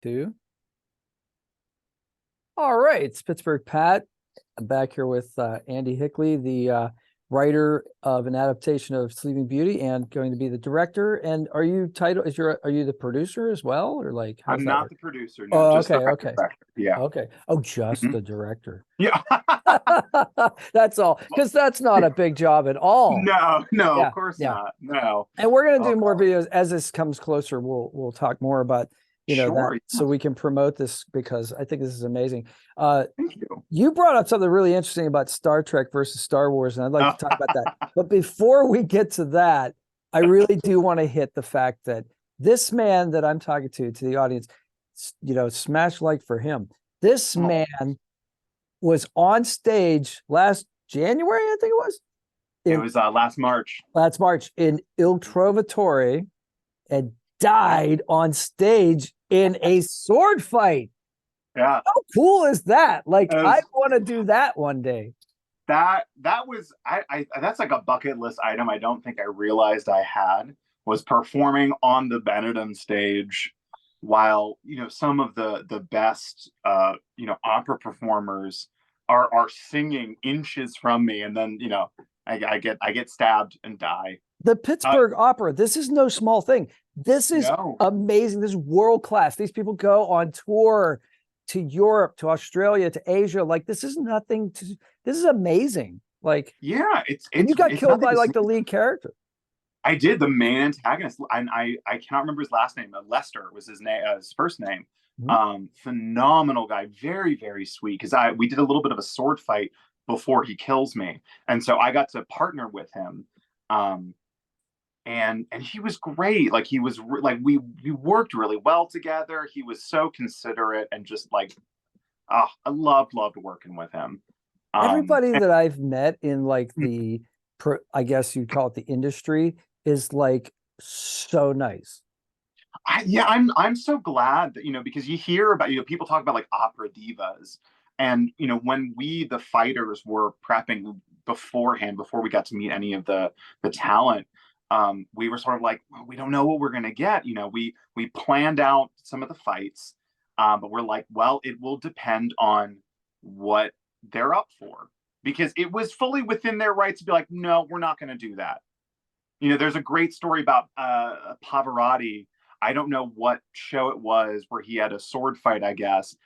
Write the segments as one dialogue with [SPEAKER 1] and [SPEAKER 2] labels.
[SPEAKER 1] 2. All right, it's Pittsburgh Pat. I'm back here with Andy Hickly, the writer of an adaptation of Sleeping Beauty and going to be the director. And are you the producer as well, or like how's
[SPEAKER 2] I'm
[SPEAKER 1] that
[SPEAKER 2] not
[SPEAKER 1] work?
[SPEAKER 2] the producer, no,
[SPEAKER 1] Oh,
[SPEAKER 2] just the
[SPEAKER 1] okay,
[SPEAKER 2] record
[SPEAKER 1] okay,
[SPEAKER 2] director. Yeah.
[SPEAKER 1] okay. Oh, just
[SPEAKER 2] Mhm.
[SPEAKER 1] the director.
[SPEAKER 2] Yeah.
[SPEAKER 1] That's all, because that's not a big job at all.
[SPEAKER 2] No, of
[SPEAKER 1] Yeah,
[SPEAKER 2] course
[SPEAKER 1] yeah.
[SPEAKER 2] not. No.
[SPEAKER 1] And we're going to
[SPEAKER 2] Oh,
[SPEAKER 1] do more videos as this comes closer. We'll talk more about, that,
[SPEAKER 2] sure.
[SPEAKER 1] so we can promote this, because I think this is amazing.
[SPEAKER 2] Thank you.
[SPEAKER 1] You brought up something really interesting about Star Trek versus Star Wars, and I'd like to talk about that.
[SPEAKER 2] Oh.
[SPEAKER 1] But before we get to that, I really do want to hit the fact that this man that I'm talking to the audience, smash like for him. This man was on stage last January, I think it was.
[SPEAKER 2] It was last March.
[SPEAKER 1] Last March in Il Trovatore, and died on stage in a sword fight.
[SPEAKER 2] Yeah.
[SPEAKER 1] How cool is that? Like, I
[SPEAKER 2] was,
[SPEAKER 1] want to do that one day.
[SPEAKER 2] that was I that's like a bucket list item I don't think I realized I had, was performing on the Benetton stage while some of the best opera performers are singing inches from me, and then I get stabbed and die.
[SPEAKER 1] The Pittsburgh Opera, this is no small thing. This is amazing. This is world class. These people go on tour to Europe, to Australia, to Asia. Like, this is nothing to, this is amazing. Like,
[SPEAKER 2] yeah, it's
[SPEAKER 1] and you got killed by like the lead character.
[SPEAKER 2] I did, the main antagonist. I cannot remember his last name. Lester was his name, his first name. Phenomenal guy, very, very sweet. Because we did a little bit of a sword fight before he kills me, and so I got to partner with him. And he was great. Like, he was like, we worked really well together. He was so considerate, and just like, I loved working with him.
[SPEAKER 1] Everybody that I've met in like the, I guess you'd call it the industry, is like so nice.
[SPEAKER 2] I'm so glad that, because you hear about, people talk about like opera divas, and when we, the fighters, were prepping beforehand, before we got to meet any of the talent, we were sort of like, well, we don't know what we're going to get. We planned out some of the fights, but we're like, well, it will depend on what they're up for, because it was fully within their rights to be like, no, we're not going to do that. There's a great story about Pavarotti. I don't know what show it was, where he had a sword fight, I guess,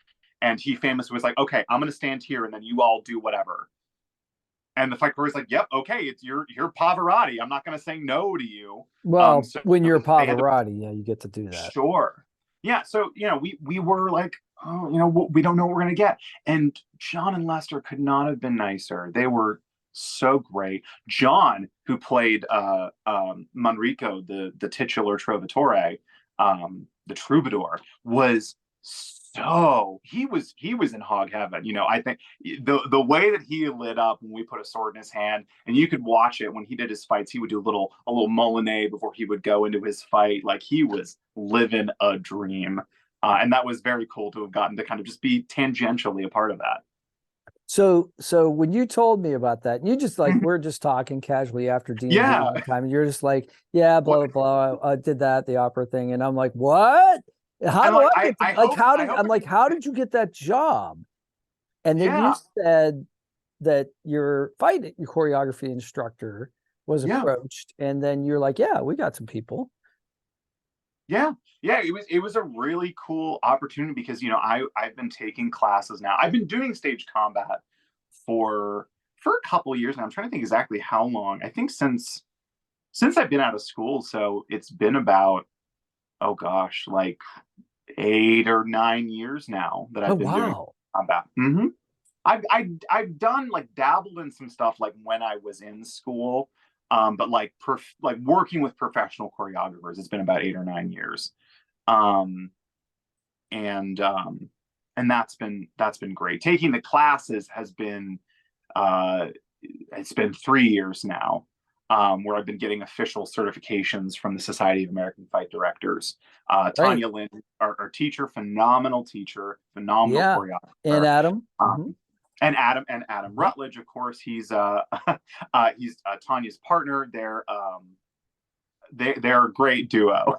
[SPEAKER 2] and he famously was like, okay, I'm going to stand here and then you all do whatever. And the fight crew was like, yep, okay, it's you're Pavarotti. I'm not going to say no to you.
[SPEAKER 1] Well,
[SPEAKER 2] so
[SPEAKER 1] when you're Pavarotti, yeah, you get to do that.
[SPEAKER 2] Sure. Yeah. So, we were like, oh, we don't know what we're going to get. And John and Lester could not have been nicer. They were so great. John, who played Manrico, the titular Trovatore, the troubadour, was he was in hog heaven. I think the way that he lit up when we put a sword in his hand, and you could watch it when he did his fights, he would do a little Molinet before he would go into his fight. Like, he was living a dream. And that was very cool to have gotten to kind of just be tangentially a part of that.
[SPEAKER 1] So when you told me about that, you just like, we're just talking casually after D&D one time, and you're just like, yeah, blah, blah, blah. I did that, the opera thing. And I'm like, what? How did you get that job? And then you said that your choreography instructor was approached, and then you're like, yeah, we got some people.
[SPEAKER 2] Yeah, it was a really cool opportunity, because I've been taking classes now. I've been doing stage combat for a couple of years now. I'm trying to think exactly how long. I think since I've been out of school, so it's been about, oh gosh, like 8 or 9 years now that I've been doing combat. I've done, like, dabbled in some stuff like when I was in school. But like working with professional choreographers, it's been about 8 or 9 years. And that's been great. Taking the classes has been, it's been 3 years now, where I've been getting official certifications from the Society of American Fight Directors. Tanya Lynn, our teacher, phenomenal choreographer.
[SPEAKER 1] And Adam.
[SPEAKER 2] And Adam Rutledge, of course, he's Tanya's partner. they're a great duo.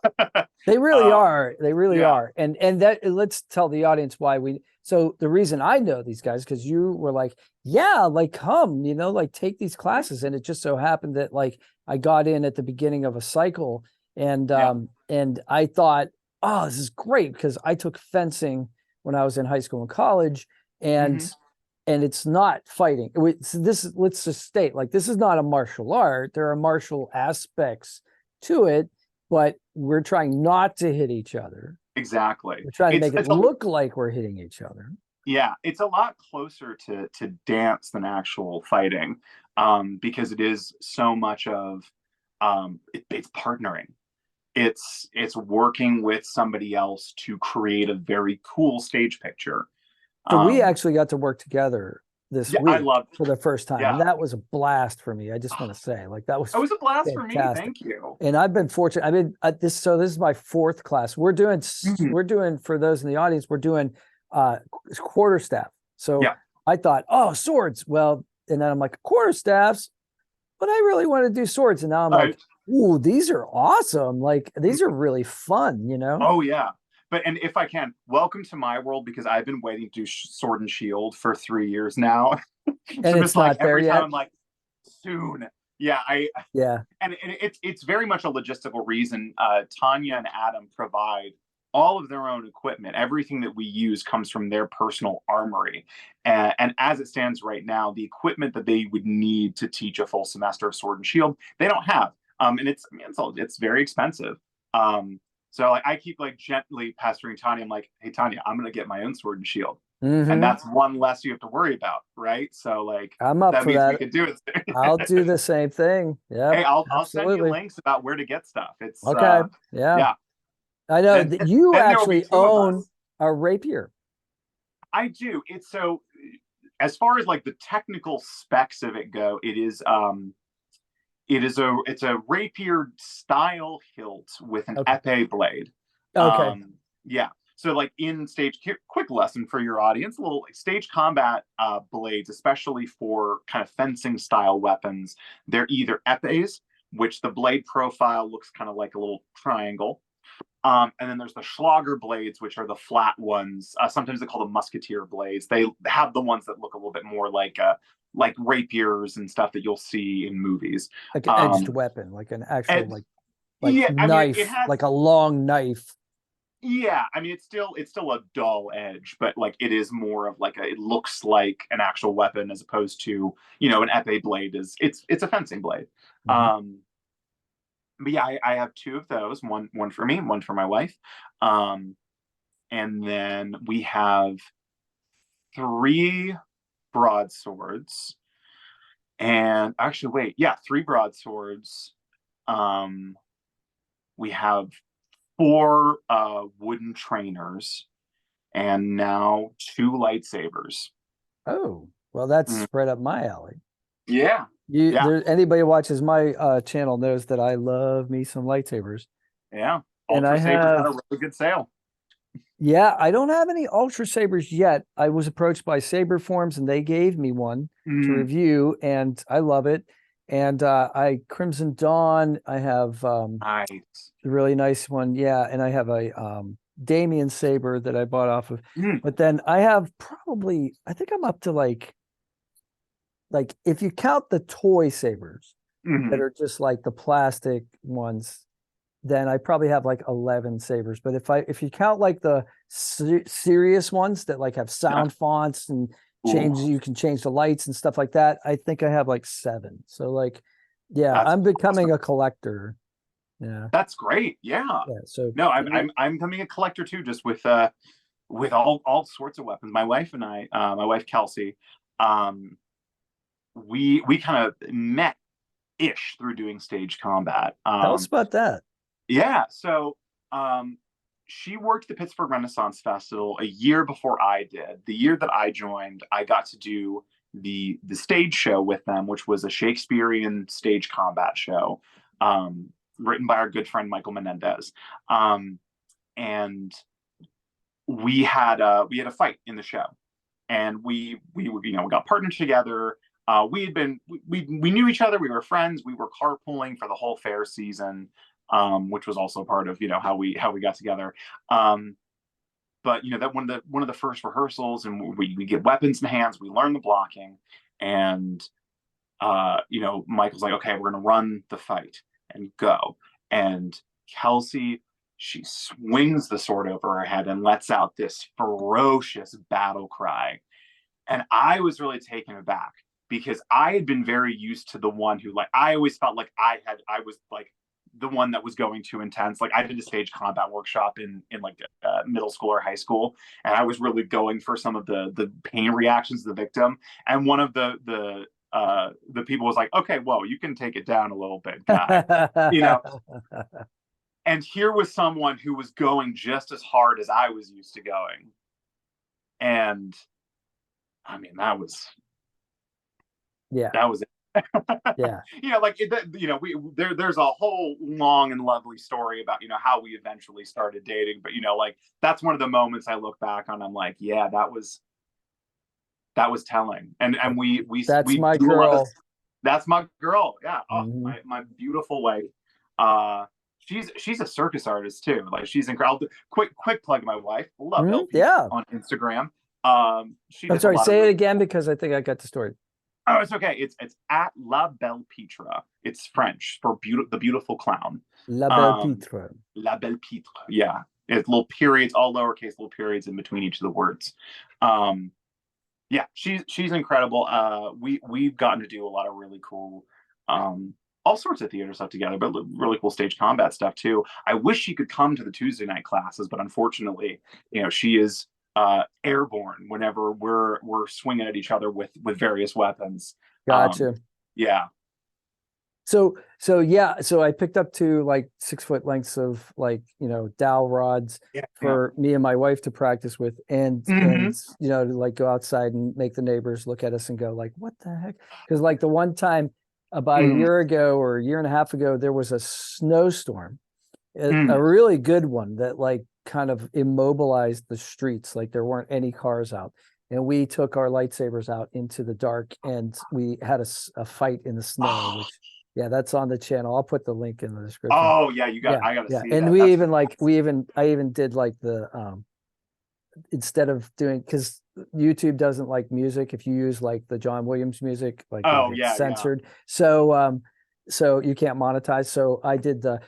[SPEAKER 1] They really are. They really
[SPEAKER 2] yeah.
[SPEAKER 1] are. And that, let's tell the audience why so the reason I know these guys, because you were like, yeah, like come, like take these classes. And it just so happened that like I got in at the beginning of a cycle, and I thought, oh, this is great, because I took fencing when I was in high school and college, and it's not fighting. Let's just state, like, this is not a martial art. There are martial aspects to it, but we're trying not to hit each other.
[SPEAKER 2] Exactly.
[SPEAKER 1] We're trying to make it look like we're hitting each other.
[SPEAKER 2] Yeah, it's a lot closer to dance than actual fighting, because it is so much of it's partnering. It's working with somebody else to create a very cool stage picture.
[SPEAKER 1] So we actually got to work together this week for the first time.
[SPEAKER 2] Yeah.
[SPEAKER 1] And that was a blast for me. I just want to say, like, that was
[SPEAKER 2] a blast
[SPEAKER 1] fantastic.
[SPEAKER 2] For me. Thank you.
[SPEAKER 1] And I've been fortunate. This is my fourth class. We're doing, for those in the audience, we're doing quarterstaff. So I thought, oh, swords. Well, and then I'm like, quarterstaffs, but I really want to do swords. And now I'm like, ooh, these are awesome. Like, these are really fun,
[SPEAKER 2] Oh yeah. And if I can, welcome to my world, because I've been waiting to do Sword and Shield for 3 years now.
[SPEAKER 1] So and it's not there
[SPEAKER 2] every
[SPEAKER 1] yet.
[SPEAKER 2] time I'm like, soon. Yeah, and it's very much a logistical reason. Tanya and Adam provide all of their own equipment. Everything that we use comes from their personal armory. And as it stands right now, the equipment that they would need to teach a full semester of Sword and Shield, they don't have. And it's very expensive. So like I keep like gently pestering Tanya. I'm like, hey Tanya, I'm gonna get my own Sword and Shield, and that's one less you have to worry about, right? So like,
[SPEAKER 1] I'm up for that.
[SPEAKER 2] We could do it.
[SPEAKER 1] I'll do the same thing. Yeah.
[SPEAKER 2] Hey, I'll send you links about where to get stuff. It's
[SPEAKER 1] okay. Yeah. I know that you actually own a rapier.
[SPEAKER 2] I do. It's so, as far as like the technical specs of it go, it's a rapier style hilt with an epee blade.
[SPEAKER 1] Okay.
[SPEAKER 2] Yeah. So like in quick lesson for your audience, little stage combat blades, especially for kind of fencing style weapons, they're either epees, which the blade profile looks kind of like a little triangle. And then there's the Schlager blades, which are the flat ones. Sometimes they call them musketeer blades. They have the ones that look a little bit more like rapiers and stuff that you'll see in movies.
[SPEAKER 1] Like an edged weapon, like an actual knife, like a long knife.
[SPEAKER 2] Yeah, I mean it's still a dull edge, but like it is more of like it looks like an actual weapon as opposed to an epee blade it's a fencing blade. But yeah, I have two of those, one for me, one for my wife. And then we have 3 broadswords. And actually, wait, yeah, 3 broadswords. We have 4 wooden trainers, and now 2 lightsabers.
[SPEAKER 1] Oh, well, that's right up my alley.
[SPEAKER 2] Yeah.
[SPEAKER 1] Anybody who watches my channel knows that I love me some lightsabers.
[SPEAKER 2] Yeah.
[SPEAKER 1] And I
[SPEAKER 2] have had a really good sale.
[SPEAKER 1] Yeah, I don't have any Ultra Sabers yet. I was approached by Saber Forms and they gave me one to review, and I love it. And Crimson Dawn, I have
[SPEAKER 2] nice.
[SPEAKER 1] a really nice one. Yeah, and I have a Damien Saber that I bought off of. But then I have I think I'm up to like if you count the toy sabers that are just like the plastic ones, then I probably have like 11 sabers. But if you count like the serious ones that like have Soundfonts and you can change the lights and stuff like that, I think I have like 7. So like, yeah, I'm becoming a collector. Yeah,
[SPEAKER 2] that's great. Yeah.
[SPEAKER 1] So
[SPEAKER 2] no, I'm becoming a collector too, just with all sorts of weapons. My wife and I, my wife Kelsey, we kind of met ish through doing stage combat.
[SPEAKER 1] Tell us about that.
[SPEAKER 2] Yeah, so she worked the Pittsburgh Renaissance Festival a year before I did. The year that I joined, I got to do the stage show with them, which was a Shakespearean stage combat show, written by our good friend Michael Menendez. And we had a fight in the show, and we got partnered together. We knew each other. We were friends. We were carpooling for the whole fair season. which was also part of, how we got together. But that one of the first rehearsals, and we get weapons in hands, we learn the blocking, and Michael's like, okay, we're gonna run the fight and go. And Kelsey, she swings the sword over her head and lets out this ferocious battle cry. And I was really taken aback because I had been very used to the one who, like, I always felt like I was like the one that was going too intense. Like, I did a stage combat workshop in like middle school or high school, and I was really going for some of the pain reactions of the victim. And one of the people was like, okay, whoa, you can take it down a little bit, guy. And here was someone who was going just as hard as I was used to going. And I mean, that was it.
[SPEAKER 1] Yeah.
[SPEAKER 2] There's a whole long and lovely story about, how we eventually started dating. But, like, that's one of the moments I look back on. I'm like, yeah, that was telling. And we
[SPEAKER 1] that's my girl.
[SPEAKER 2] That's my girl. Yeah. Oh, my beautiful wife. She's a circus artist too. Like, she's incredible. Quick plug, my wife. Love LP on Instagram.
[SPEAKER 1] I'm sorry, say it again, because I think I got the story.
[SPEAKER 2] Oh, it's okay. It's at La Belle Pitre. It's French for the beautiful clown.
[SPEAKER 1] La Belle Pitre.
[SPEAKER 2] La Belle Pitre. Yeah. It's little periods, all lowercase, little periods in between each of the words. Yeah, she's incredible. We've gotten to do a lot of really cool, all sorts of theater stuff together, but really cool stage combat stuff too. I wish she could come to the Tuesday night classes, but unfortunately, she is airborne whenever we're swinging at each other with various weapons.
[SPEAKER 1] Gotcha.
[SPEAKER 2] Yeah.
[SPEAKER 1] So I picked up to like 6 foot lengths of dowel rods for me and my wife to practice with, and to like go outside and make the neighbors look at us and go like, what the heck? Because like the one time about a year ago or a year and a half ago, there was a snowstorm, a really good one that like kind of immobilized the streets. Like, there weren't any cars out, and we took our lightsabers out into the dark, and we had a fight in the snow, which that's on the channel. I'll put the link in the description.
[SPEAKER 2] Oh yeah, I gotta see
[SPEAKER 1] and
[SPEAKER 2] that.
[SPEAKER 1] I even did like the instead of doing, because YouTube doesn't like music if you use like the John Williams music, like censored. So you can't monetize. So I did the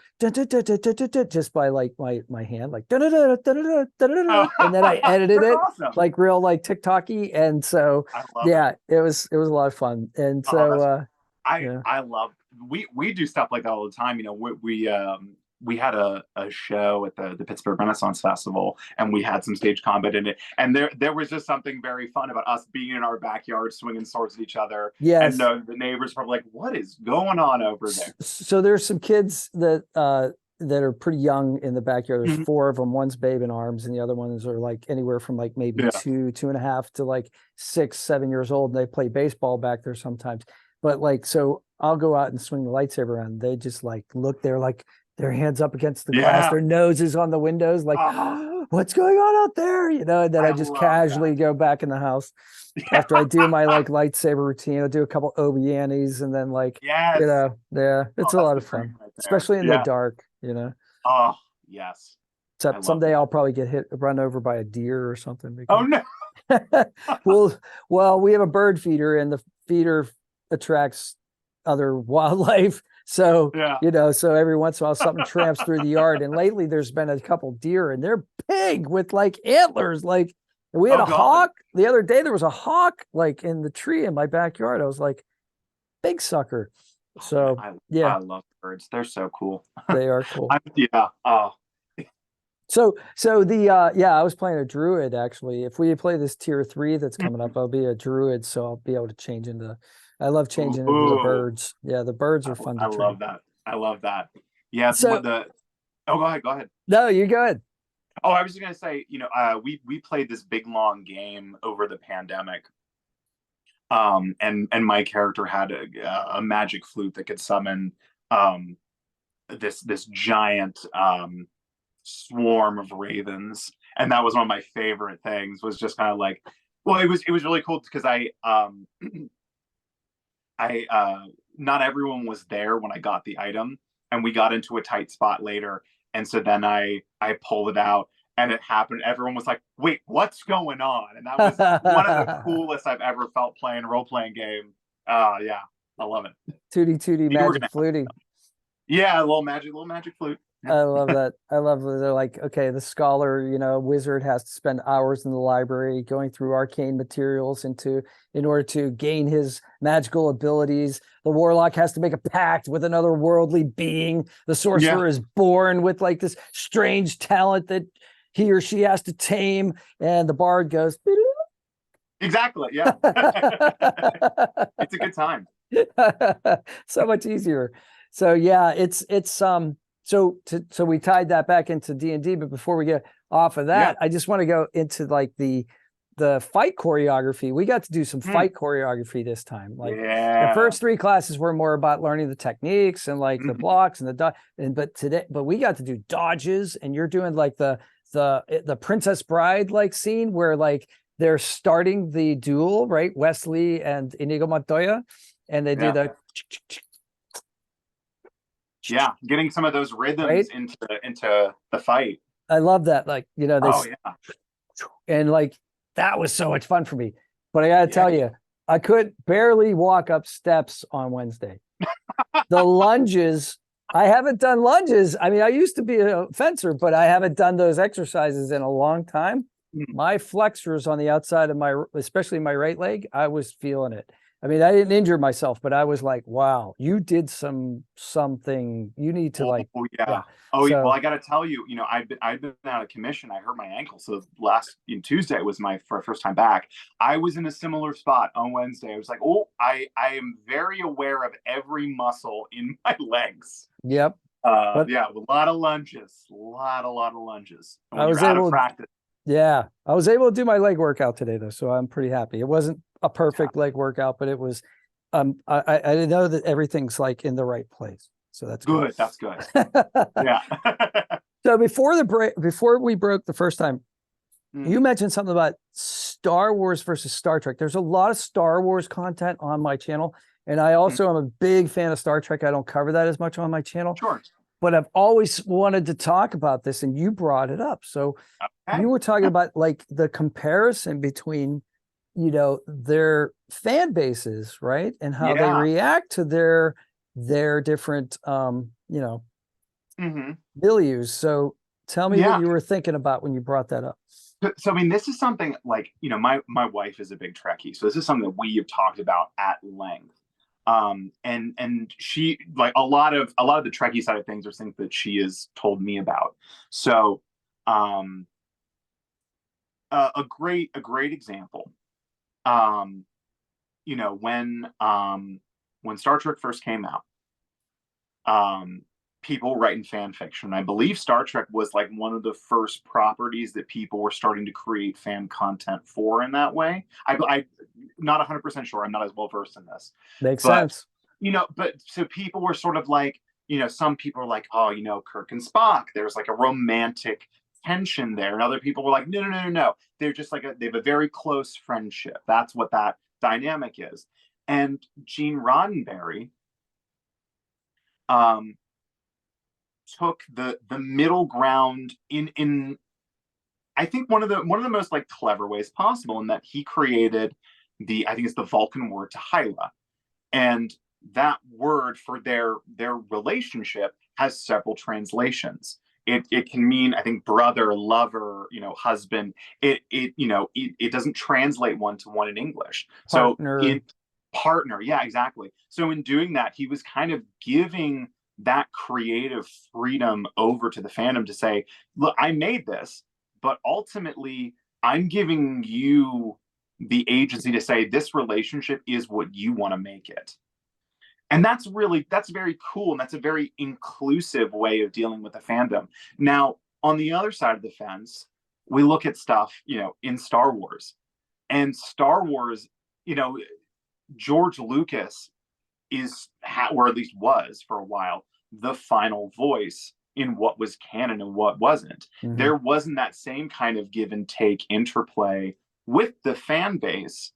[SPEAKER 1] just by like my hand, like and then I edited it like real like TikTok-y. And so it was a lot of fun. And so
[SPEAKER 2] I love, we do stuff like that all the time. We had a show at the Pittsburgh Renaissance Festival, and we had some stage combat in it. And there was just something very fun about us being in our backyard swinging swords at each other.
[SPEAKER 1] Yes.
[SPEAKER 2] And the neighbors were like, what is going on over there?
[SPEAKER 1] So there's some kids that are pretty young in the backyard. There's 4 of them. One's babe in arms, and the other ones are like anywhere from like maybe 2.5 to like 6, 7 years old. And they play baseball back there sometimes. But like, so I'll go out and swing the lightsaber around. They just like look, they're like, their hands up against the glass, their noses on the windows, like, what's going on out there? And then I just casually go back in the house after I do my like lightsaber routine. I'll do a couple Obi-Anis, and then like, it's a lot of fun, especially in the dark,
[SPEAKER 2] Oh, yes.
[SPEAKER 1] Except someday I'll probably get run over by a deer or something.
[SPEAKER 2] Oh no.
[SPEAKER 1] Well, we have a bird feeder, and the feeder attracts other wildlife. So, so every once in a while something tramps through the yard. And lately there's been a couple deer, and they're big with like antlers. Like, we had a hawk the other day. There was a hawk like in the tree in my backyard. I was like, big sucker. So
[SPEAKER 2] I love birds. They're so cool.
[SPEAKER 1] They are cool.
[SPEAKER 2] So
[SPEAKER 1] I was playing a druid actually. If we play this tier 3 that's coming up, I'll be a druid, so I'll be able to change into. I love changing into the birds. Yeah, the birds are fun to train.
[SPEAKER 2] I love that. Yeah. So go ahead.
[SPEAKER 1] No, you go ahead.
[SPEAKER 2] Oh, I was just gonna say, we played this big long game over the pandemic. And my character had a magic flute that could summon this giant swarm of ravens, and that was one of my favorite things. Was just kind of like, well, it was really cool because I not everyone was there when I got the item, and we got into a tight spot later. And so then I pulled it out, and it happened. Everyone was like, wait, what's going on? And that was one of the coolest I've ever felt playing a role-playing game. Yeah, I love it.
[SPEAKER 1] Tootie magic fluting.
[SPEAKER 2] Yeah, a little magic flute.
[SPEAKER 1] I love that. I love that they're like, okay, the scholar, wizard has to spend hours in the library going through arcane materials in order to gain his magical abilities. The warlock has to make a pact with another worldly being. The sorcerer is born with like this strange talent that he or she has to tame, and the bard goes.
[SPEAKER 2] Exactly. Yeah. It's a good time.
[SPEAKER 1] So much easier. So yeah, so we tied that back into D&D, but before we get off of that, I just want to go into like the fight choreography. We got to do some fight choreography this time. Like the first 3 classes were more about learning the techniques and like the blocks and but we got to do dodges, and you're doing like the Princess Bride like scene where like they're starting the duel, right? Wesley and Inigo Montoya, and they do the
[SPEAKER 2] getting some of those rhythms into the fight.
[SPEAKER 1] I love that. Like, and like that was so much fun for me. But I gotta tell you, I could barely walk up steps on Wednesday. The lunges, I haven't done lunges. I mean, I used to be a fencer, but I haven't done those exercises in a long time. My flexors on the outside of especially my right leg, I was feeling it. I mean, I didn't injure myself, but I was like, wow, you did something. You need to like.
[SPEAKER 2] Well, I got to tell you, I've been out of commission. I hurt my ankle. So last Tuesday was my first time back. I was in a similar spot on Wednesday. I was like, I am very aware of every muscle in my legs.
[SPEAKER 1] Yep.
[SPEAKER 2] A lot of lunges, a lot of lunges.
[SPEAKER 1] I was able to practice. Yeah, I was able to do my leg workout today though, so I'm pretty happy. It wasn't a perfect leg workout, but it was. I know that everything's like in the right place, so that's good.
[SPEAKER 2] That's good. Yeah.
[SPEAKER 1] So before we broke the first time, you mentioned something about Star Wars versus Star Trek. There's a lot of Star Wars content on my channel, and I also am a big fan of Star Trek. I don't cover that as much on my channel.
[SPEAKER 2] Sure.
[SPEAKER 1] But I've always wanted to talk about this, and you brought it up. So you were talking about like the comparison between, their fan bases, right? And how they react to their different, milieus. So tell me what you were thinking about when you brought that up.
[SPEAKER 2] So, I mean, this is something like, my wife is a big Trekkie. So this is something that we have talked about at length. And she, like a lot of the Trekkie side of things are things that she has told me about. So a great example, when Star Trek first came out, people writing fan fiction. I believe Star Trek was like one of the first properties that people were starting to create fan content for in that way. I'm not 100% sure. I'm not as well versed in this.
[SPEAKER 1] Makes sense.
[SPEAKER 2] But so people were sort of like, some people are like, oh, Kirk and Spock, there's like a romantic tension there. And other people were like, no. They're just like, they have a very close friendship. That's what that dynamic is. And Gene Roddenberry took the middle ground in I think one of the most like clever ways possible, in that he created I think it's the Vulcan word T'Hy'la, and that word for their relationship has several translations. It can mean, I think, brother, lover, husband. It doesn't translate one to one in English.
[SPEAKER 1] Partner.
[SPEAKER 2] So in partner, yeah, exactly. So in doing that, he was kind of giving that creative freedom over to the fandom to say, look, I made this, but ultimately I'm giving you the agency to say this relationship is what you want to make it. And that's very cool. And that's a very inclusive way of dealing with the fandom. Now, on the other side of the fence, we look at stuff, in Star Wars. And Star Wars, George Lucas or at least was for a while, the final voice in what was canon and what wasn't. Mm-hmm. There wasn't that same kind of give and take interplay with the fan base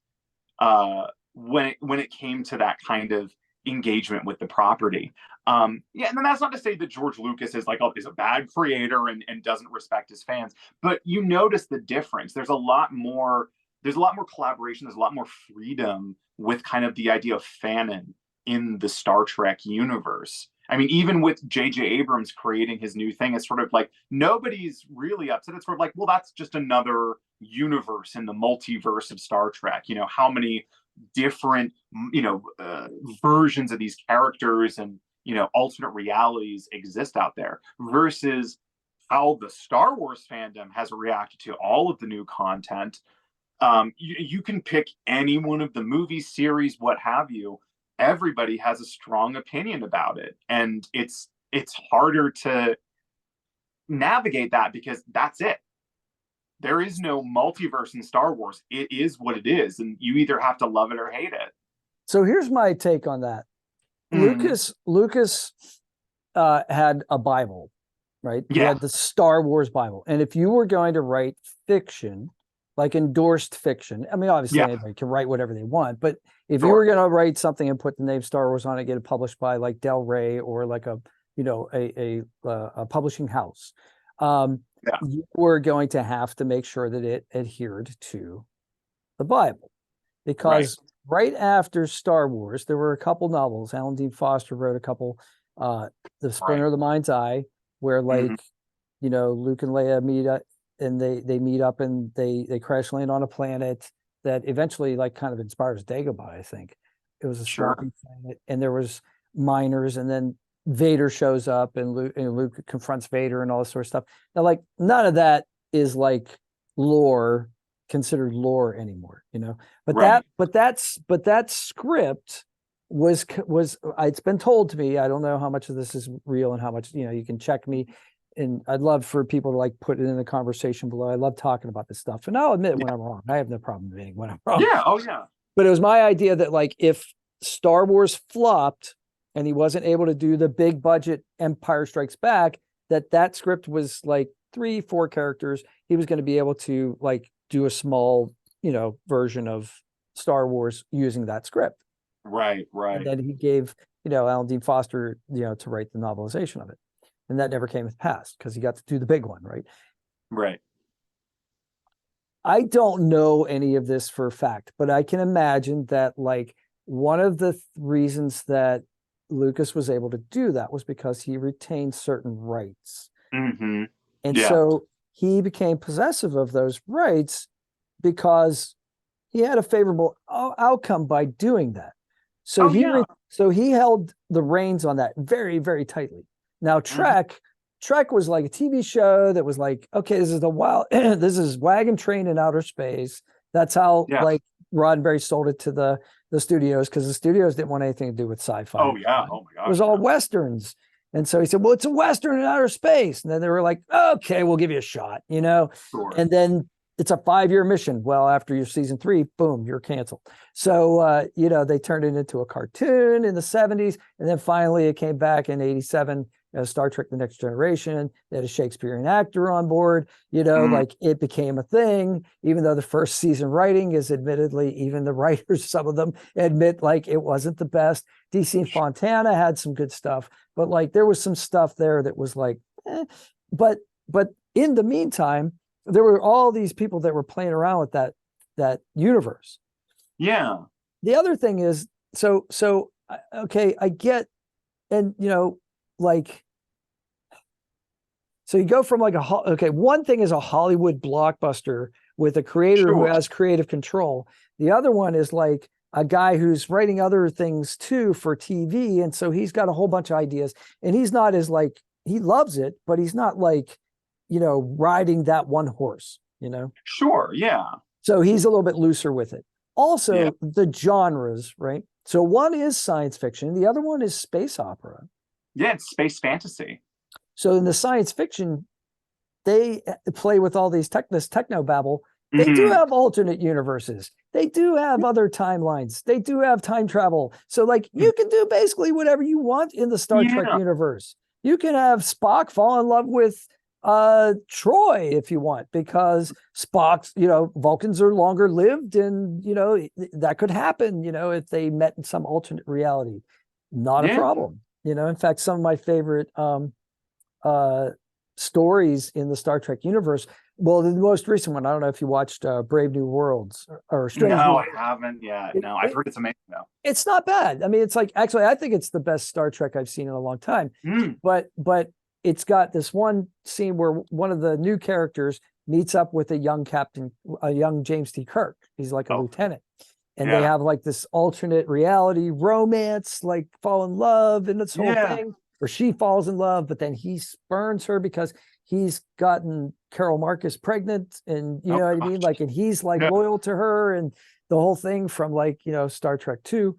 [SPEAKER 2] when it came to that kind of engagement with the property. Yeah, and then that's not to say that George Lucas is like is a bad creator and doesn't respect his fans, but you notice the difference. There's a lot more collaboration, there's a lot more freedom with kind of the idea of fanon in the Star Trek universe. I mean, even with J.J. Abrams creating his new thing, it's sort of like nobody's really upset. It's sort of like, well, that's just another universe in the multiverse of Star Trek. You know, how many different, versions of these characters and, alternate realities exist out there, versus how the Star Wars fandom has reacted to all of the new content. You can pick any one of the movies, series, what have you. Everybody has a strong opinion about it, and it's harder to navigate that because that's it. There is no multiverse in Star Wars. It is what it is, and you either have to love it or hate it.
[SPEAKER 1] So here's my take on that. Lucas had a Bible, right?
[SPEAKER 2] Yeah.
[SPEAKER 1] He had the Star Wars Bible, and if you were going to write fiction, like endorsed fiction, I mean, obviously anybody can write whatever they want, but if you were going to write something and put the name Star Wars on it, get it published by like Del Rey or like a publishing house, you were going to have to make sure that it adhered to the Bible, because right after Star Wars, there were a couple novels. Alan Dean Foster wrote a couple, The Splinter of the Mind's Eye, where like, Luke and Leia meet up, and they meet up and they crash land on a planet that eventually like kind of inspires Dagobah, I think. It was a swampy planet, and there was miners, and then Vader shows up, and Luke confronts Vader and all this sort of stuff. Now, like, none of that is like considered lore anymore, but that script was it's been told to me, I don't know how much of this is real and how much, you can check me, and I'd love for people to like put it in the conversation below. I love talking about this stuff, and I'll admit when I'm wrong. I have no problem admitting when I'm wrong.
[SPEAKER 2] Yeah. Oh yeah.
[SPEAKER 1] But it was my idea that like if Star Wars flopped and he wasn't able to do the big budget Empire Strikes Back, that script was like 3-4 characters. He was going to be able to like do a small, version of Star Wars using that script.
[SPEAKER 2] Right.
[SPEAKER 1] And then he gave, Alan Dean Foster, to write the novelization of it. And that never came to pass because he got to do the big one, right?
[SPEAKER 2] Right.
[SPEAKER 1] I don't know any of this for a fact, but I can imagine that like one of the reasons that Lucas was able to do that was because he retained certain rights. And so he became possessive of those rights because he had a favorable outcome by doing that. So he held the reins on that very, very tightly. Now, Trek was like a TV show that was like, okay, this is Wagon Train in outer space. That's how like Roddenberry sold it to the studios, because the studios didn't want anything to do with sci-fi. Oh yeah. Oh my God. It was all Westerns. And so he said, well, it's a Western in outer space. And then they were like, okay, we'll give you a shot, Sure. And then it's a 5-year mission. Well, after your season 3, boom, you're canceled. So, they turned it into a cartoon in the 70s. And then finally it came back in 87, Star Trek: The Next Generation. They had a Shakespearean actor on board, like it became a thing, even though the first season writing is admittedly, even the writers, some of them admit like it wasn't the best. DC and Fontana had some good stuff, but like there was some stuff there that was like, but in the meantime, there were all these people that were playing around with that universe. Yeah. The other thing is, so okay, I get, and like, so you go from like one thing is a Hollywood blockbuster with a creator who has creative control. The other one is like a guy who's writing other things too for TV, and so he's got a whole bunch of ideas, and he's not as like, he loves it, but he's not like, riding that one horse, Sure, yeah. So he's a little bit looser with it. Also, the genres, right? So one is science fiction, the other one is space opera. Yeah, it's space fantasy. So in the science fiction, they play with all these techno babble. They do have alternate universes. They do have other timelines. They do have time travel. So like you can do basically whatever you want in the Star Trek universe. You can have Spock fall in love with Troy if you want, because Spock's, Vulcans are longer lived, and that could happen, if they met in some alternate reality. not a problem. In fact, some of my favorite stories in the Star Trek universe. Well, the most recent one, I don't know if you watched Brave New Worlds or Strange New
[SPEAKER 2] No,
[SPEAKER 1] Worlds.
[SPEAKER 2] I haven't yet. No, I've heard it's amazing though.
[SPEAKER 1] It's not bad. I mean, it's like, actually, I think it's the best Star Trek I've seen in a long time. But it's got this one scene where one of the new characters meets up with a young James T. Kirk. He's like a lieutenant. And they have like this alternate reality romance, like fall in love and this whole thing, where she falls in love, but then he spurns her because he's gotten Carol Marcus pregnant, and you know what I mean? Like, and he's like loyal to her, and the whole thing from like, Star Trek 2,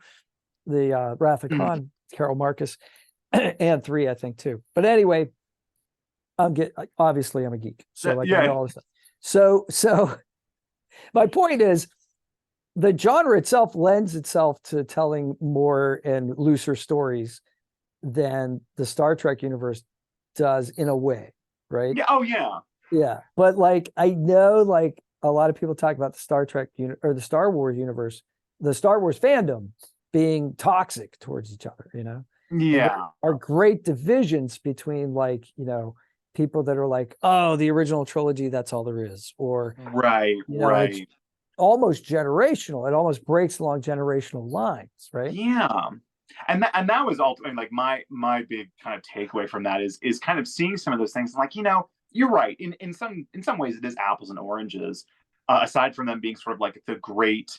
[SPEAKER 1] the Wrath of Khan, Carol Marcus, and 3, I think too. But anyway, obviously I'm a geek. So like I know all this stuff. So my point is, the genre itself lends itself to telling more and looser stories than the Star Trek universe does in a way, right?
[SPEAKER 2] Yeah. Oh yeah.
[SPEAKER 1] Yeah. But like, I know like a lot of people talk about the Star Trek or the Star Wars universe, the Star Wars fandom being toxic towards each other,
[SPEAKER 2] Yeah.
[SPEAKER 1] And there are great divisions between like, people that are like, oh, the original trilogy, that's all there is. Or
[SPEAKER 2] right.
[SPEAKER 1] It's almost generational. It almost breaks along generational lines, right?
[SPEAKER 2] Yeah. And that was ultimately like my big kind of takeaway from that is kind of seeing some of those things like, you're right. In some ways it is apples and oranges, aside from them being sort of like the great,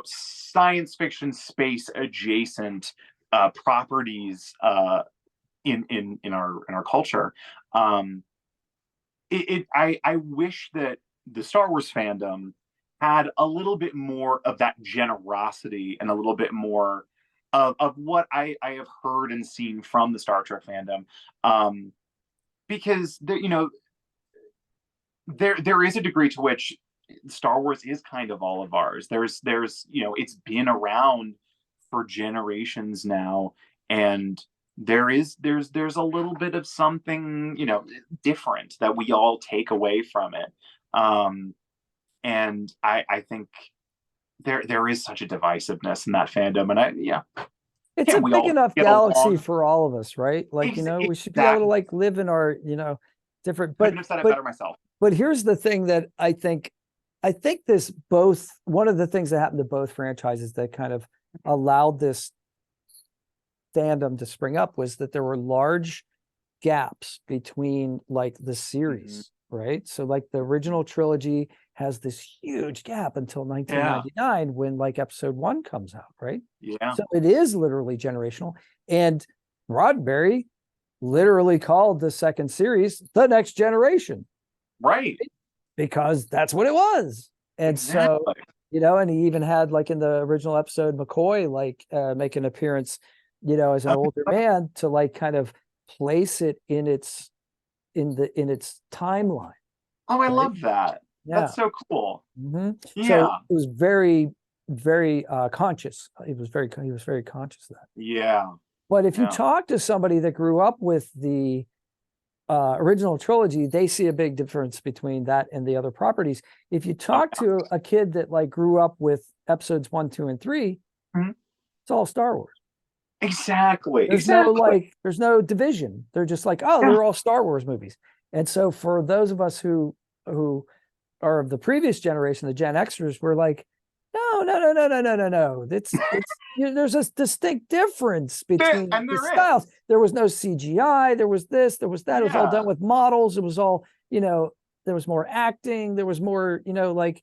[SPEAKER 2] science fiction space adjacent properties in our culture. I wish that the Star Wars fandom had a little bit more of that generosity and a little bit more of what I have heard and seen from the Star Trek fandom, because there is a degree to which Star Wars is kind of all of ours. There's it's been around for generations now, and there's a little bit of something different that we all take away from it, and I think there is such a divisiveness in that fandom, and
[SPEAKER 1] it's a big enough galaxy for all of us, right? Like, we should be able to like live in our, different, but,
[SPEAKER 2] have said it better myself.
[SPEAKER 1] But here's the thing that I think one of the things that happened to both franchises that kind of allowed this fandom to spring up was that there were large gaps between like the series, right? So like the original trilogy has this huge gap until 1999 when like episode 1 comes out, right?
[SPEAKER 2] Yeah.
[SPEAKER 1] So it is literally generational. And Roddenberry literally called the second series The Next Generation.
[SPEAKER 2] Right.
[SPEAKER 1] Because that's what it was. And so, and he even had like in the original episode, McCoy like make an appearance, as an older man to like kind of place it in its timeline.
[SPEAKER 2] Oh, I love that. Yeah. That's so cool.
[SPEAKER 1] Yeah. So it was very, very conscious. He was very conscious of that.
[SPEAKER 2] Yeah.
[SPEAKER 1] But if you talk to somebody that grew up with the original trilogy, they see a big difference between that and the other properties. If you talk to a kid that like grew up with episodes 1, 2, and 3, it's all Star Wars.
[SPEAKER 2] Exactly.
[SPEAKER 1] There's no division. They're just like, they're all Star Wars movies. And so for those of us who are of the previous generation, the Gen Xers, we're like, no. It's there's a distinct difference between the styles. There was no CGI. There was this. There was that. It was all done with models. It was all there was more acting. There was more anyway.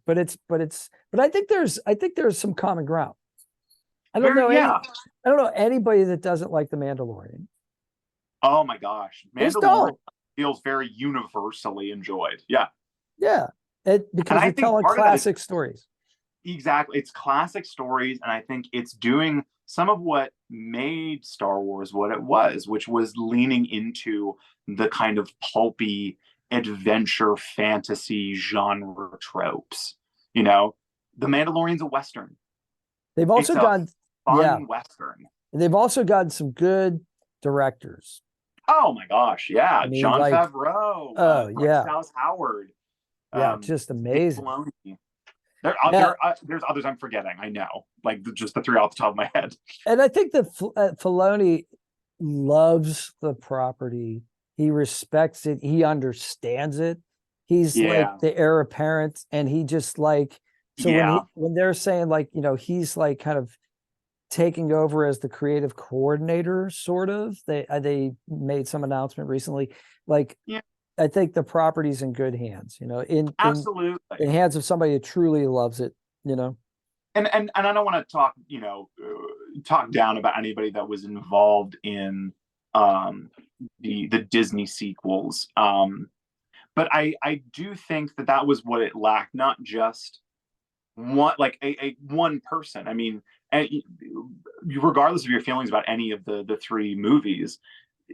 [SPEAKER 1] But I think there's some common ground. I don't know anybody that doesn't like The Mandalorian.
[SPEAKER 2] Oh my gosh, Mandalorian feels very universally enjoyed. Yeah,
[SPEAKER 1] because they're telling classic stories.
[SPEAKER 2] Exactly, it's classic stories, and I think it's doing some of what made Star Wars what it was, which was leaning into the kind of pulpy adventure fantasy genre tropes. The Mandalorian's a Western.
[SPEAKER 1] They've also gotten
[SPEAKER 2] Western.
[SPEAKER 1] And they've also gotten some good directors.
[SPEAKER 2] Oh my gosh, yeah. Jon Favreau.
[SPEAKER 1] Oh,
[SPEAKER 2] Dallas Howard.
[SPEAKER 1] Yeah, just amazing.
[SPEAKER 2] There's others I'm forgetting. I know, like just the three off the top of my head.
[SPEAKER 1] And I think that Filoni loves the property. He respects it. He understands it. He's like the heir apparent, and he just like, so when they're saying like, he's like kind of taking over as the creative coordinator, sort of. They made some announcement recently. Like, I think the property's in good hands.
[SPEAKER 2] Absolutely
[SPEAKER 1] in hands of somebody who truly loves it. And
[SPEAKER 2] I don't want to talk, talk down about anybody that was involved in the Disney sequels. But I do think that was what it lacked, not just one, like a one person. I mean, regardless of your feelings about any of the three movies,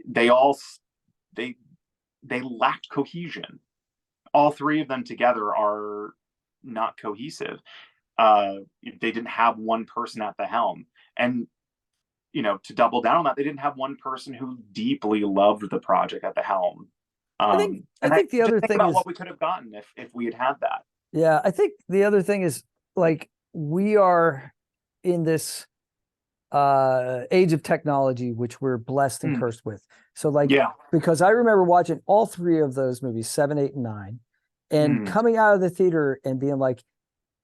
[SPEAKER 2] they lacked cohesion. All three of them together are not cohesive. They didn't have one person at the helm. And, to double down on that, they didn't have one person who deeply loved the project at the helm.
[SPEAKER 1] I think the other thing is
[SPEAKER 2] what we could have gotten if we had that.
[SPEAKER 1] Yeah, I think the other thing is, like, we are in this age of technology, which we're blessed and cursed with. So like, because I remember watching all three of those movies, 7, 8, and 9, and coming out of the theater and being like,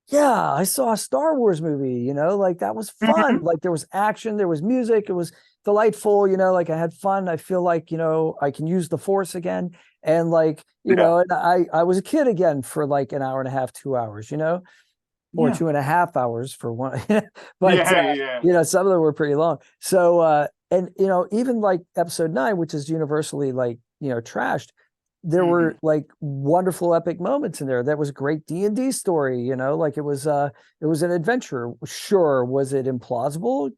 [SPEAKER 1] yeah, I saw a Star Wars movie, like that was fun. Like there was action, there was music, it was delightful, like I had fun. I feel like, I can use the Force again. And like, and I was a kid again for like an hour and a half, 2 hours, or 2.5 hours for one. But some of them were pretty long. So and even like episode 9, which is universally like, trashed, there were like wonderful epic moments in there. That was a great D&D story, like it was an adventure. Sure, was it implausible?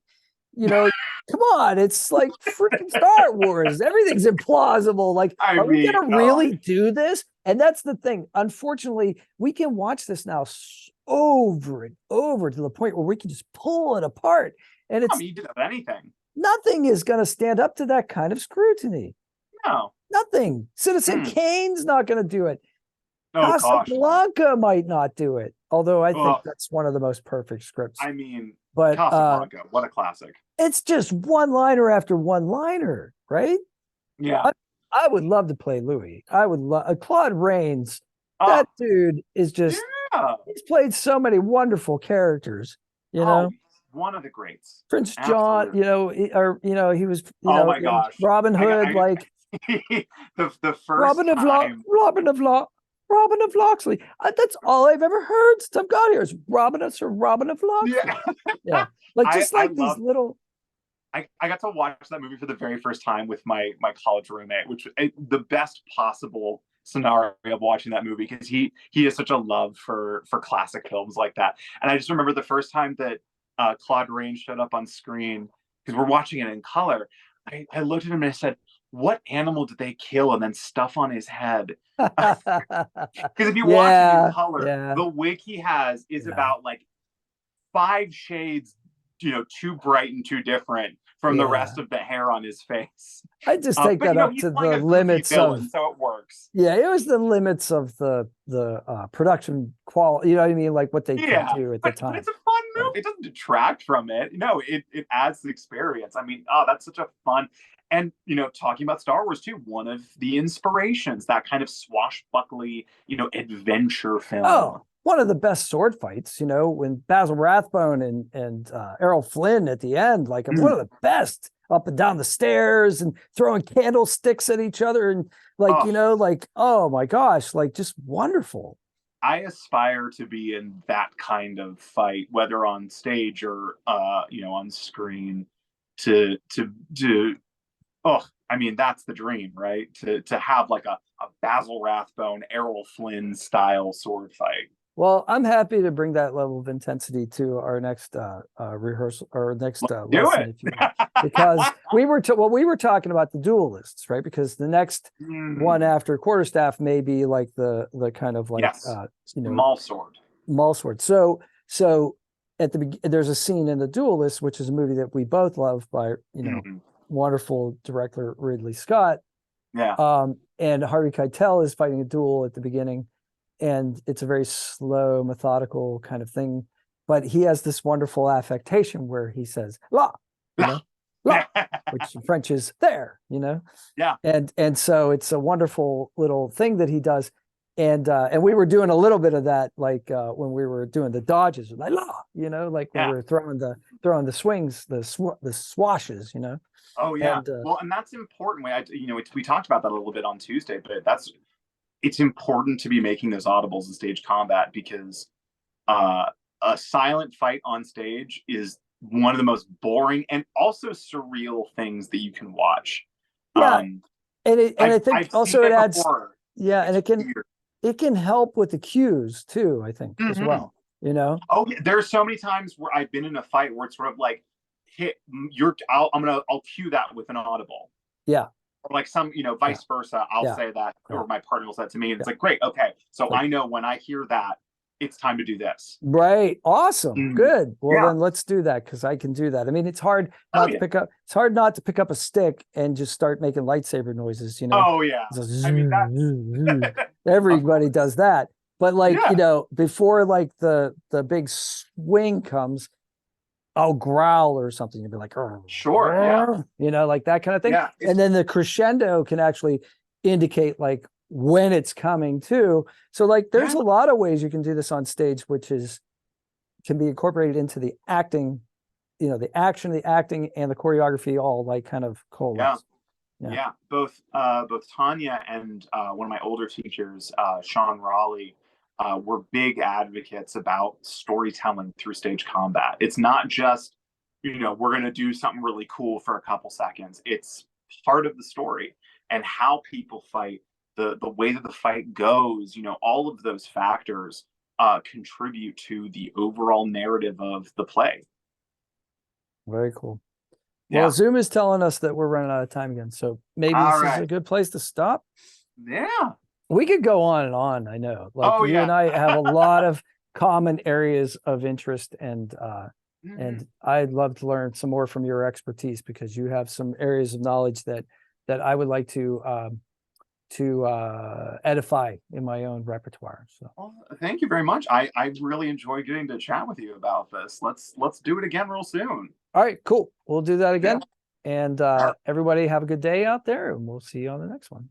[SPEAKER 1] Come on, it's like freaking Star Wars. Everything's implausible. Like, are we gonna really do this? And that's the thing. Unfortunately, we can watch this now over and over to the point where we can just pull it apart. And it's
[SPEAKER 2] you did anything.
[SPEAKER 1] Nothing is gonna stand up to that kind of scrutiny.
[SPEAKER 2] No.
[SPEAKER 1] Nothing. Citizen Kane's not gonna do it. Casablanca might not do it. Although I think that's one of the most perfect scripts.
[SPEAKER 2] I mean,
[SPEAKER 1] but
[SPEAKER 2] Casablanca, what a classic.
[SPEAKER 1] It's just one-liner after one-liner, right?
[SPEAKER 2] Yeah.
[SPEAKER 1] I would love to play Louis. I would love Claude Rains. That dude is just he's played so many wonderful characters,
[SPEAKER 2] one of the greats.
[SPEAKER 1] Prince John, he was
[SPEAKER 2] my gosh.
[SPEAKER 1] Robin Hood, like
[SPEAKER 2] the first
[SPEAKER 1] Robin of Locksley. That's all I've ever heard since I've got here is Robin of Locksley. Yeah. Like just like these little.
[SPEAKER 2] I got to watch that movie for the very first time with my college roommate, which was the best possible scenario of watching that movie, because he has such a love for classic films like that. And I just remember the first time that Claude Rains showed up on screen, because we're watching it in color. I looked at him and I said, what animal did they kill and then stuff on his head? Because if you watch it in color, the wig he has is about like 5 shades, too bright and too different from the rest of the hair on his face.
[SPEAKER 1] I just take that up to the limits of,
[SPEAKER 2] so it works.
[SPEAKER 1] Yeah, it was the limits of the production quality. You know what I mean? Like what they could do at the time.
[SPEAKER 2] But it's a fun movie. It doesn't detract from it. No, it adds the experience. I mean, that's such a fun. And, talking about Star Wars too, one of the inspirations, that kind of swashbuckly, adventure film.
[SPEAKER 1] Oh, one of the best sword fights, when Basil Rathbone and Errol Flynn at the end, like one of the best, up and down the stairs and throwing candlesticks at each other. And like, oh my gosh, like just wonderful.
[SPEAKER 2] I aspire to be in that kind of fight, whether on stage or, on screen I mean, that's the dream, right? To have like a Basil Rathbone, Errol Flynn style sword fight.
[SPEAKER 1] Well, I'm happy to bring that level of intensity to our next rehearsal or next lesson, if you will. Because we were talking about the duelists, right? Because the next one after quarterstaff may be like the kind of like
[SPEAKER 2] Maul sword.
[SPEAKER 1] So at there's a scene in The Duelist, which is a movie that we both love by wonderful director Ridley Scott.
[SPEAKER 2] Yeah.
[SPEAKER 1] And Harvey Keitel is fighting a duel at the beginning. and it's a very slow, methodical kind of thing. But he has this wonderful affectation where he says "la," you know, "la," which in French is there, you know.
[SPEAKER 2] Yeah.
[SPEAKER 1] And so it's a wonderful little thing that he does. And we were doing a little bit of that, like when we were doing the dodges, like "la," you know, like when we were throwing the swings, the swashes, you know.
[SPEAKER 2] Oh yeah.
[SPEAKER 1] And
[SPEAKER 2] Well, and that's important. We talked about that a little bit on Tuesday, but it's important to be making those audibles in stage combat, because a silent fight on stage is one of the most boring and also surreal things that you can watch.
[SPEAKER 1] Yeah, and I think
[SPEAKER 2] I've
[SPEAKER 1] also it adds,
[SPEAKER 2] before.
[SPEAKER 1] yeah, and
[SPEAKER 2] it's weird.
[SPEAKER 1] it can help with the cues too, I think, as well, you know.
[SPEAKER 2] Oh, there's so many times where I've been in a fight where it's sort of like, I'll cue that with an audible.
[SPEAKER 1] Yeah.
[SPEAKER 2] Or like vice versa. I'll say that, or my partner will say it to me, and it's like, great, okay. So I know when I hear that, it's time to do this.
[SPEAKER 1] Right. Awesome. Good. Well, then let's do that, because I can do that. I mean, it's hard not to pick up. It's hard not to pick up a stick and just start making lightsaber noises, you know.
[SPEAKER 2] Oh yeah.
[SPEAKER 1] I mean, everybody does that. But like, you know, before like the big swing comes, I'll growl or something. You'll be like,
[SPEAKER 2] sure, yeah,
[SPEAKER 1] you know, like that kind of thing.
[SPEAKER 2] Yeah,
[SPEAKER 1] and then the crescendo can actually indicate like when it's coming too. So like, there's a lot of ways you can do this on stage, which can be incorporated into the acting, you know, the action, the acting, and the choreography all like kind of coalesce.
[SPEAKER 2] Yeah. Both Tanya and one of my older teachers, Sean Raleigh, were big advocates about storytelling through stage combat. It's not just, we're going to do something really cool for a couple seconds. It's part of the story, and how people fight, the way that the fight goes, all of those factors contribute to the overall narrative of the play.
[SPEAKER 1] Very cool. Well, Zoom is telling us that we're running out of time again, so maybe this is a good place to stop.
[SPEAKER 2] Yeah.
[SPEAKER 1] We could go on and on, I know. Like you and I have a lot of common areas of interest, and I'd love to learn some more from your expertise, because you have some areas of knowledge that I would like to edify in my own repertoire. So
[SPEAKER 2] well, thank you very much. I really enjoyed getting to chat with you about this. Let's do it again real soon.
[SPEAKER 1] All right, cool. We'll do that again. And everybody have a good day out there, and we'll see you on the next one.